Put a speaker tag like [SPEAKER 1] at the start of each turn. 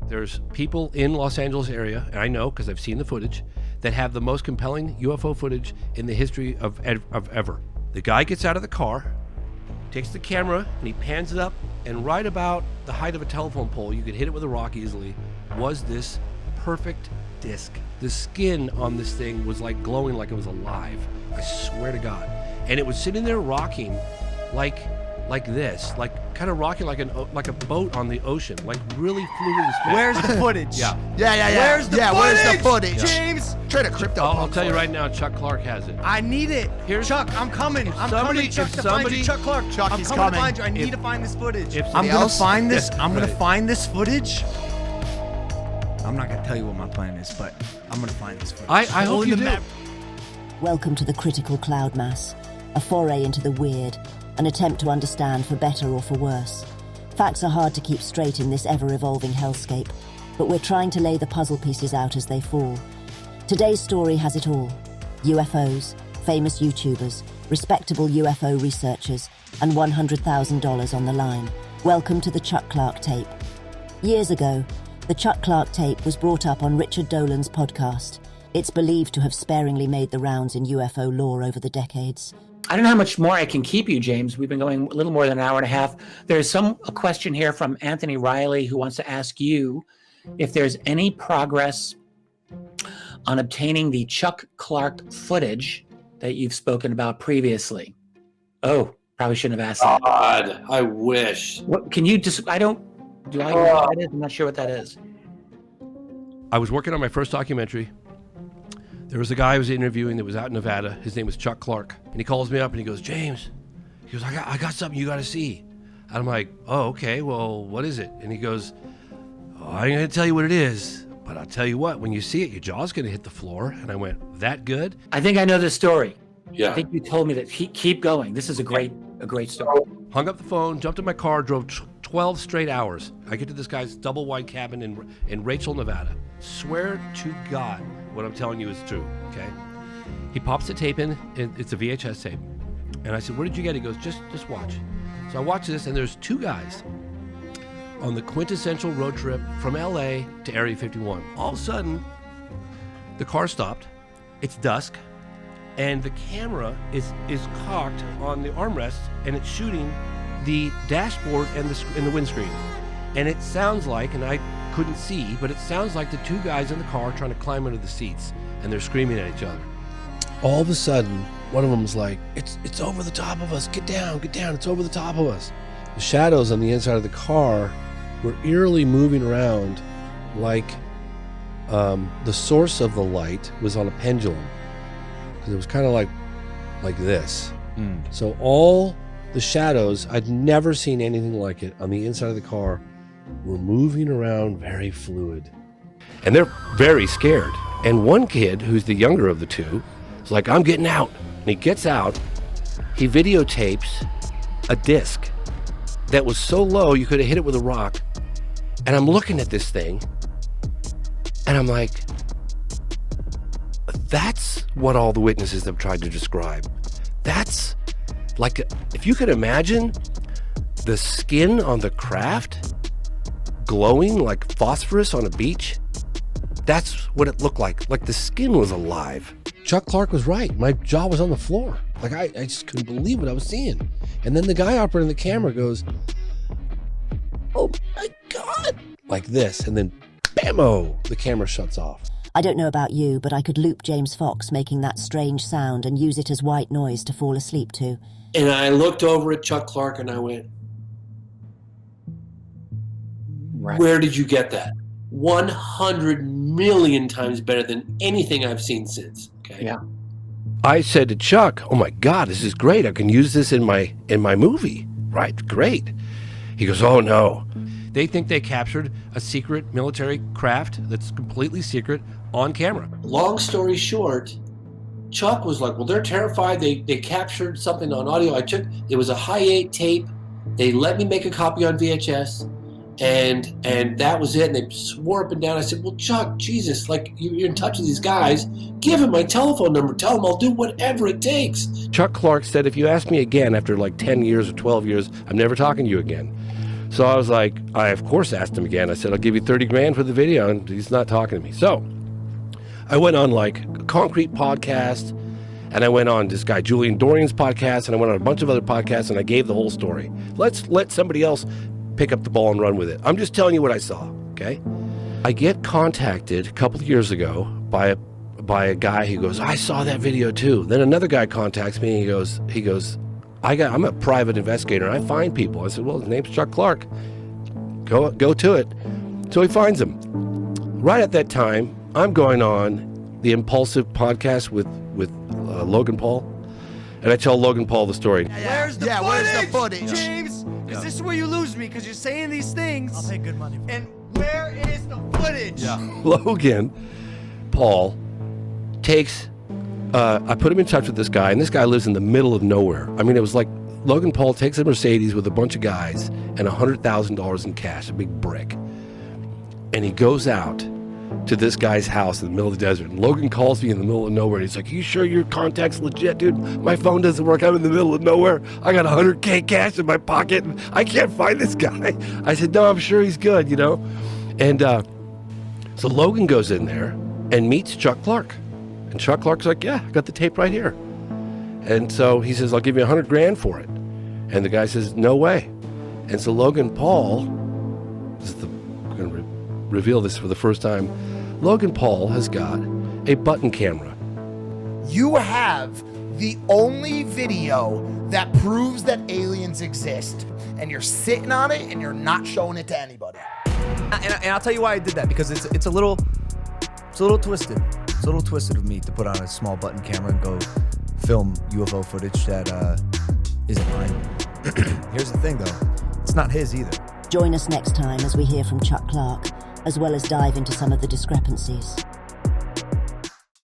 [SPEAKER 1] There's people in Los Angeles area, and I know because I've seen the footage, that have the most compelling UFO footage in the history of ever. The guy gets out of the car, takes the camera, and he pans it up, and right about the height of a telephone pole, you could hit it with a rock easily, was this perfect disc. The skin on this thing was like glowing like it was alive. I swear to God. And it was sitting there rocking like this, like kind of rocking like a boat on the ocean, like really fluid and smooth.
[SPEAKER 2] Where's the footage?
[SPEAKER 1] Yeah.
[SPEAKER 2] Where's the footage? James,
[SPEAKER 3] Trade a crypto.
[SPEAKER 1] I'll tell you right now, Chuck Clark has it.
[SPEAKER 2] I need it. Chuck, I'm coming. I'm coming to Chuck to find you. Chuck Clark.
[SPEAKER 3] Chuck,
[SPEAKER 2] I'm
[SPEAKER 3] he's
[SPEAKER 2] coming to
[SPEAKER 3] coming.
[SPEAKER 2] find you. I need to find this footage.
[SPEAKER 3] I'm gonna find
[SPEAKER 2] this. I'm gonna
[SPEAKER 1] Right.
[SPEAKER 2] find this footage. I'm not gonna tell you what my plan is, but I'm gonna find this footage.
[SPEAKER 1] I hope you do.
[SPEAKER 4] Welcome to the critical cloud mass, a foray into the weird, an attempt to understand for better or for worse. Facts are hard to keep straight in this ever-evolving hellscape, but we're trying to lay the puzzle pieces out as they fall. Today's story has it all. UFOs, famous YouTubers, respectable UFO researchers, and $100,000 on the line. Welcome to the Chuck Clark Tape. Years ago, the Chuck Clark Tape was brought up on Richard Dolan's podcast. It's believed to have sparingly made the rounds in UFO lore over the decades.
[SPEAKER 5] I don't know how much more I can keep you, James. We've been going a little more than an hour and a half. There's a question here from Anthony Riley who wants to ask you if there's any progress on obtaining the Chuck Clark footage that you've spoken about previously. Oh, probably shouldn't have asked that.
[SPEAKER 6] God, I wish.
[SPEAKER 5] What can you just? Do I know what that is? I'm not sure what that is.
[SPEAKER 1] I was working on my first documentary. There was a guy I was interviewing that was out in Nevada. His name was Chuck Clark. And he calls me up and he goes, James, he goes, I got something you got to see. And I'm like, oh, okay, well, what is it? And he goes, I ain't going to tell you what it is, but I'll tell you what, when you see it, your jaw's going to hit the floor. And I went, that good?
[SPEAKER 5] I think I know this story.
[SPEAKER 6] Yeah.
[SPEAKER 5] I think you told me that. Keep going. This is a great story.
[SPEAKER 1] Hung up the phone, jumped in my car, drove 12 straight hours. I get to this guy's double wide cabin in Rachel, Nevada. Swear to God, what I'm telling you is true, okay? He pops the tape in, and it's a VHS tape. And I said, where did you get it? He goes, just watch. So I watch this, and there's two guys on the quintessential road trip from LA to Area 51. All of a sudden, the car stopped. It's dusk, and the camera is cocked on the armrest, and it's shooting the dashboard and the windscreen. And it sounds like, and I couldn't see, but it sounds like the two guys in the car trying to climb under the seats, and they're screaming at each other. All of a sudden, one of them was like, it's over the top of us, get down, it's over the top of us. The shadows on the inside of the car were eerily moving around like the source of the light was on a pendulum, because it was kind of like this. So all the shadows, I'd never seen anything like it on the inside of the car, were moving around very fluid. And they're very scared. And one kid, who's the younger of the two, is like, I'm getting out. And he gets out, he videotapes a disc that was so low you could have hit it with a rock. And I'm looking at this thing, and I'm like, that's what all the witnesses have tried to describe. That's like, if you could imagine the skin on the craft glowing like phosphorus on a beach, that's what it looked like the skin was alive. Chuck Clark was right. My jaw was on the floor. Like, I just couldn't believe what I was seeing. And then the guy operating the camera goes, oh my God, like this, and then bam-o, the camera shuts off.
[SPEAKER 4] I don't know about you, but I could loop James Fox making that strange sound and use it as white noise to fall asleep to.
[SPEAKER 6] And I looked over at Chuck Clark and I went,
[SPEAKER 5] Right.
[SPEAKER 6] where did you get that? 100 million times better than anything I've seen since. Okay.
[SPEAKER 5] Yeah.
[SPEAKER 1] I said to Chuck, oh my God, this is great. I can use this in my movie. Right, great. He goes, oh no. They think they captured a secret military craft that's completely secret on camera.
[SPEAKER 6] Long story short, Chuck was like, well, they're terrified. They captured something on audio. It was a high 8 tape. They let me make a copy on VHS. And that was it. And they swore up and down. I said, well, Chuck, Jesus, like, you're in touch with these guys. Give him my telephone number. Tell them I'll do whatever it takes.
[SPEAKER 1] Chuck Clark said, if you ask me again after like 10 years or 12 years, I'm never talking to you again. So I was like, I of course asked him again. I said, I'll give you 30 grand for the video, and he's not talking to me. So I went on like a Concrete podcast, and I went on this guy Julian Dorian's podcast, and I went on a bunch of other podcasts, and I gave the whole story. Let's let somebody else pick up the ball and run with it. I'm just telling you what I saw, okay? I get contacted a couple of years ago by a guy who goes, I saw that video too. Then another guy contacts me, and he goes, I'm a private investigator. I find people. I said, well, his name's Chuck Clark. Go to it. So he finds him. Right at that time, I'm going on the Impulsive podcast with Logan Paul, and I tell Logan Paul the story.
[SPEAKER 2] Where's the footage, James? Because this is where you lose me, because you're saying these things.
[SPEAKER 3] I'll pay good money for it.
[SPEAKER 2] And where is the footage?
[SPEAKER 1] Logan Paul takes, I put him in touch with this guy, and this guy lives in the middle of nowhere. I mean, it was like Logan Paul takes a Mercedes with a bunch of guys and $100,000 in cash, a big brick, and he goes out to this guy's house in the middle of the desert. And Logan calls me in the middle of nowhere, and he's like, you sure your contact's legit, dude? My phone doesn't work. I'm in the middle of nowhere. I got $100K cash in my pocket, and I can't find this guy. I said, no, I'm sure he's good, you know? And so Logan goes in there and meets Chuck Clark. And Chuck Clark's like, yeah, I got the tape right here. And so he says, I'll give you 100 grand for it. And the guy says, no way. And so Logan Paul, I'm going to reveal this for the first time, Logan Paul has got a button camera.
[SPEAKER 3] You have the only video that proves that aliens exist, and you're sitting on it and you're not showing it to anybody.
[SPEAKER 2] And I'll tell you why I did that, because it's a little twisted. It's a little twisted of me to put on a small button camera and go film UFO footage that isn't mine. Here's the thing, though. It's not his either.
[SPEAKER 4] Join us next time as we hear from Chuck Clark, as well as dive into some of the discrepancies.